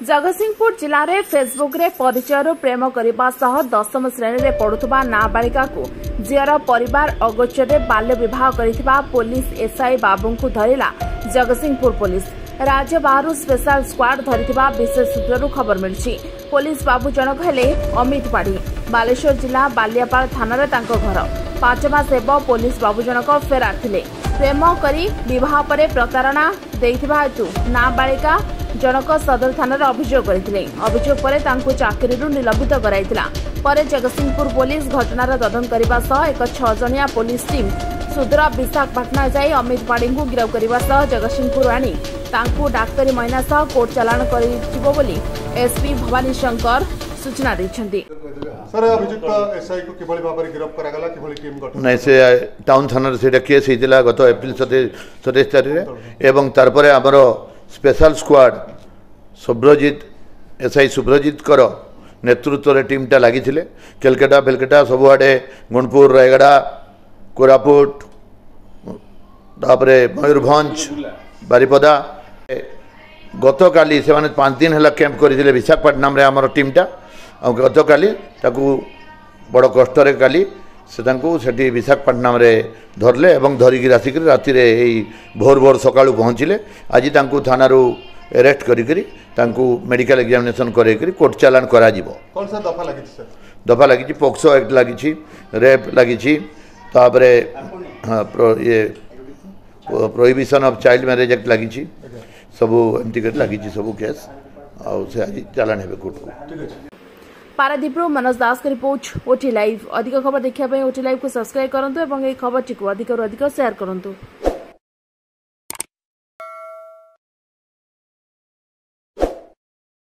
जगतसिंहपुर जिले में फेसबुक रे परिचय प्रेम करने सह 10वीं श्रेणी में पढ़ुवा नाबालिका को झीर परिवार अगोचर बाल्य विवाह करथिबा पुलिस एसआई बाबू को धरिला जगतसिंहपुर पुलिस। राज्य बाहर स्पेशल स्क्वाड धरिथिबा विशेष सूत्रु खबर मिली। पुलिस बाबू जनक हेले अमित पाढ़ी। बालेश्वर जिला बालियापाल थाना तांको घर। 5 मास हेब पुलिस बाबू जनक फेरार थिले। प्रेम करी विवाह पर प्रतारणा देथिबा हेतु नाबालिका जनक सदर थाना अभियोग करथिले। अभियोग पर तांको चाकरीरु निलंबित कराइथिला। पर जगतसिंहपुर पुलिस घटनार तदंत करबा सह एक 6 जणिया पुलिस टीम सुदूर विशाखापाटना जाई अमित पाढ़ी को गिरफ्त करबा सह जगतसिंहपुर आनी तांको डाक्तरी माइना सह कोर्ट चालाण करिजिबो बोली एसपी भवानी शंकर सूचना दैछन्ति। सर अभियुक्त एसआई को किभली भाबरे गिरफ्त करागला किभली टीम गठन नै से टाउन थाना से केस हितिला गत एप्रिल 27 तारिख रे एवं तार परे हमर स्पेशल स्क्वाड सुब्रजित एसआई सुब्रजित कर नेतृत्व रे टीम टा लागि थिले। केलकेटा बेलकेटा सबुआडे गुणपुर रायगड़ा कोरापुट तापरे मयूरभंज बारिपदा गत काली से 5 दिन है कैंप करते विशाखापाटनम रे हमर टीम टा गत काली ताकू बड़ कष्ट काली से विशाखापाटनम रे धरले एवं धरिकी आसिक राति भोर भोर सका पहुँचले। आज थाना अरेस्ट करी मेडिकल एग्जामिनेशन कर कोर्ट चालान करा जीवो। कौन सा दफा लगी सर? दफा लगी पोक्सो एक्ट लगी रेप लगी तापरे हाँ ये prohibition of child marriage act लगी सबू एमती लगी सबू केस आज चालान हे कोर्ट को। पारादीपु मनोज दास की रिपोर्ट ओटी लाइव। अधिक खबर देखा ओटी लाइव को सब्सक्राइब करूँ और खबर टी अधिक शेयर करूँ।